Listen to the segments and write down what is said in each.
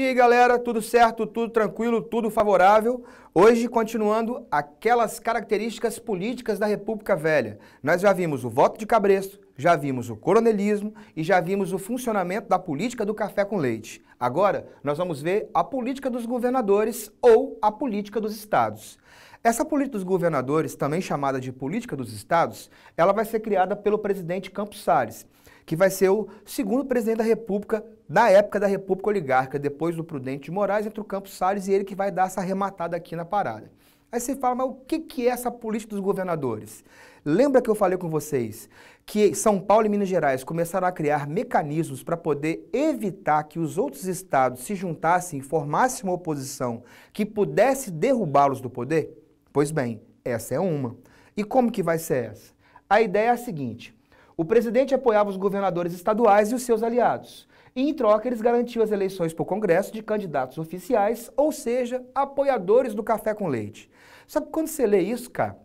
aí, galera, tudo certo, tudo tranquilo, tudo favorável? Hoje, continuando aquelas características políticas da República Velha. Nós já vimos o voto de cabresto, já vimos o coronelismo e já vimos o funcionamento da política do café com leite. Agora, nós vamos ver a política dos governadores ou a política dos estados. Essa política dos governadores, também chamada de política dos estados, ela vai ser criada pelo presidente Campos Salles, que vai ser o segundo presidente da República, da época da República Oligárquica, depois do Prudente de Moraes, entre o Campos Salles e ele que vai dar essa arrematada aqui na parada. Aí você fala, mas o que é essa política dos governadores? Lembra que eu falei com vocês que São Paulo e Minas Gerais começaram a criar mecanismos para poder evitar que os outros estados se juntassem e formassem uma oposição que pudesse derrubá-los do poder? Pois bem, essa é uma. E como que vai ser essa? A ideia é a seguinte: o presidente apoiava os governadores estaduais e os seus aliados. E, em troca, eles garantiam as eleições para o Congresso de candidatos oficiais, ou seja, apoiadores do café com leite. Só que quando você lê isso, cara,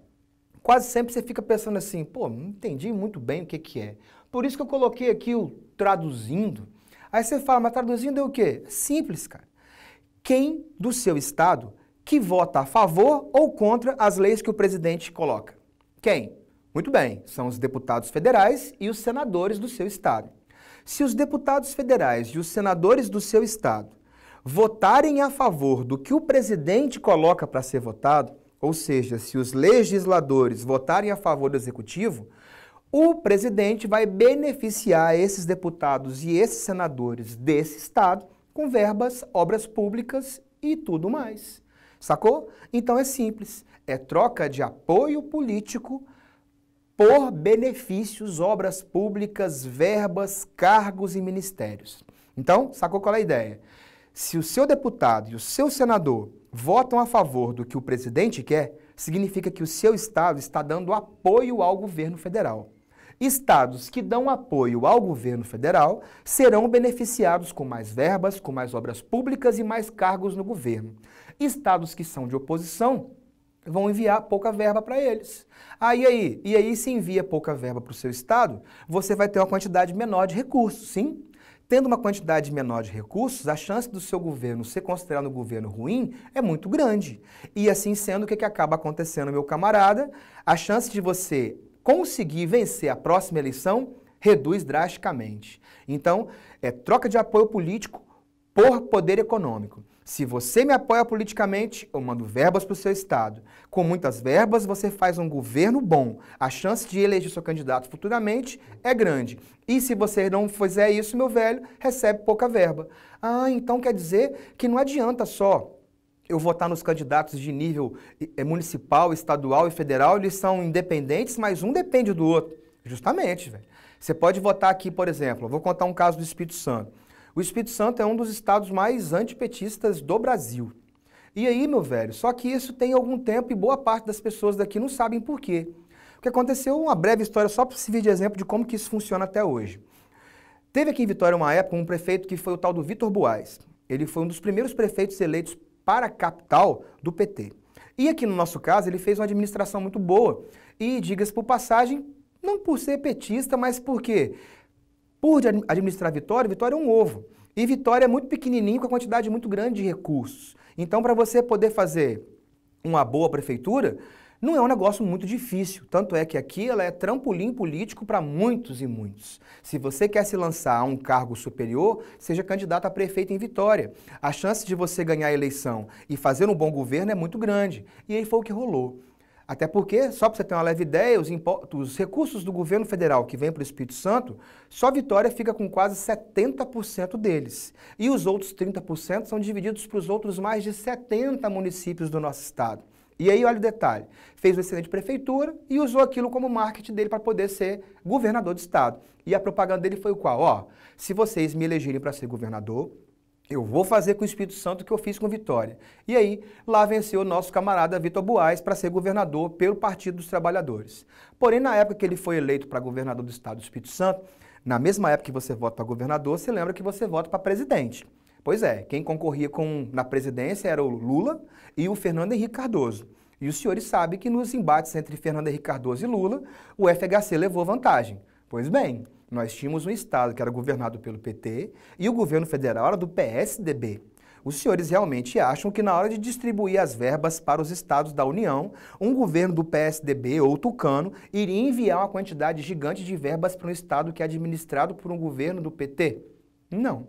quase sempre você fica pensando assim, pô, não entendi muito bem o que é. Por isso que eu coloquei aqui o traduzindo. Aí você fala, mas traduzindo é o quê? Simples, cara. Quem do seu estado que vota a favor ou contra as leis que o presidente coloca? Quem? Muito bem, são os deputados federais e os senadores do seu estado. Se os deputados federais e os senadores do seu estado votarem a favor do que o presidente coloca para ser votado, ou seja, se os legisladores votarem a favor do executivo, o presidente vai beneficiar esses deputados e esses senadores desse estado com verbas, obras públicas e tudo mais. Sacou? Então é simples, é troca de apoio político por benefícios, obras públicas, verbas, cargos e ministérios. Então, sacou qual é a ideia? Se o seu deputado e o seu senador votam a favor do que o presidente quer, significa que o seu estado está dando apoio ao governo federal. Estados que dão apoio ao governo federal serão beneficiados com mais verbas, com mais obras públicas e mais cargos no governo. Estados que são de oposição vão enviar pouca verba para eles. E aí, se envia pouca verba para o seu estado, você vai ter uma quantidade menor de recursos, sim? Tendo uma quantidade menor de recursos, a chance do seu governo ser considerado um governo ruim é muito grande. E assim sendo, o que acaba acontecendo, meu camarada? A chance de você conseguir vencer a próxima eleição reduz drasticamente. Então, é troca de apoio político por poder econômico. Se você me apoia politicamente, eu mando verbas para o seu estado. Com muitas verbas, você faz um governo bom. A chance de eleger seu candidato futuramente é grande. E se você não fizer isso, meu velho, recebe pouca verba. Ah, então quer dizer que não adianta só eu votar nos candidatos de nível municipal, estadual e federal, eles são independentes, mas um depende do outro. Justamente, velho. Você pode votar aqui, por exemplo, eu vou contar um caso do Espírito Santo. O Espírito Santo é um dos estados mais antipetistas do Brasil. E aí, meu velho, só que isso tem algum tempo e boa parte das pessoas daqui não sabem por quê. O que aconteceu, uma breve história só para servir de exemplo de como que isso funciona até hoje. Teve aqui em Vitória, uma época, um prefeito que foi o tal do Vitor Buarque. Ele foi um dos primeiros prefeitos eleitos para a capital do PT. E aqui no nosso caso, ele fez uma administração muito boa. E, diga-se por passagem, não por ser petista, mas por quê? Por administrar Vitória, Vitória é um ovo. E Vitória é muito pequenininho, com a quantidade muito grande de recursos. Então, para você poder fazer uma boa prefeitura, não é um negócio muito difícil. Tanto é que aqui ela é trampolim político para muitos e muitos. Se você quer se lançar a um cargo superior, seja candidato a prefeito em Vitória. A chance de você ganhar a eleição e fazer um bom governo é muito grande. E aí foi o que rolou. Até porque, só para você ter uma leve ideia, os recursos do governo federal que vem para o Espírito Santo, só Vitória fica com quase 70% deles. E os outros 30% são divididos para os outros mais de 70 municípios do nosso estado. E aí, olha o detalhe, fez uma excelente prefeitura e usou aquilo como marketing dele para poder ser governador do estado. E a propaganda dele foi o qual? Ó, se vocês me elegerem para ser governador, eu vou fazer com o Espírito Santo o que eu fiz com Vitória. E aí, lá venceu o nosso camarada Vitor Buarque para ser governador pelo Partido dos Trabalhadores. Porém, na época que ele foi eleito para governador do estado do Espírito Santo, na mesma época que você vota para governador, você lembra que você vota para presidente. Pois é, quem concorria na presidência era o Lula e o Fernando Henrique Cardoso. E os senhores sabem que nos embates entre Fernando Henrique Cardoso e Lula, o FHC levou vantagem. Pois bem, nós tínhamos um estado que era governado pelo PT e o governo federal era do PSDB. Os senhores realmente acham que na hora de distribuir as verbas para os estados da União, um governo do PSDB ou tucano iria enviar uma quantidade gigante de verbas para um estado que é administrado por um governo do PT? Não.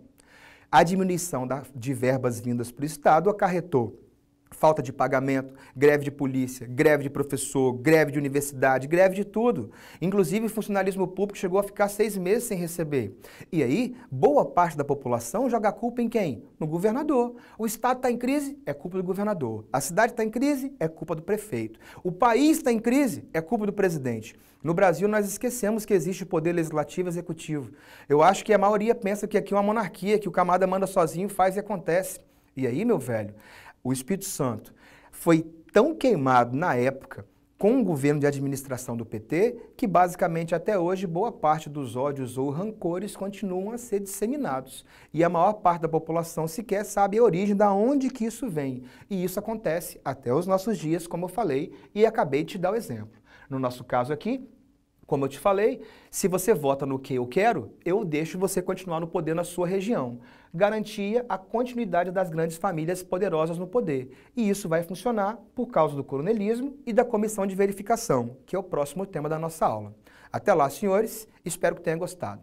A diminuição de verbas vindas para o estado acarretou falta de pagamento, greve de polícia, greve de professor, greve de universidade, greve de tudo. Inclusive, o funcionalismo público chegou a ficar 6 meses sem receber. E aí, boa parte da população joga a culpa em quem? No governador. O estado está em crise, é culpa do governador. A cidade está em crise, é culpa do prefeito. O país está em crise, é culpa do presidente. No Brasil, nós esquecemos que existe o poder legislativo e executivo. Eu acho que a maioria pensa que aqui é uma monarquia, que o camarada manda sozinho, faz e acontece. E aí, meu velho, o Espírito Santo foi tão queimado na época com o governo de administração do PT que basicamente até hoje boa parte dos ódios ou rancores continuam a ser disseminados. E a maior parte da população sequer sabe a origem de onde que isso vem. E isso acontece até os nossos dias, como eu falei, e acabei de te dar o exemplo. No nosso caso aqui, como eu te falei, se você vota no que eu quero, eu deixo você continuar no poder na sua região. Garantia a continuidade das grandes famílias poderosas no poder. E isso vai funcionar por causa do coronelismo e da comissão de verificação, que é o próximo tema da nossa aula. Até lá, senhores, espero que tenham gostado.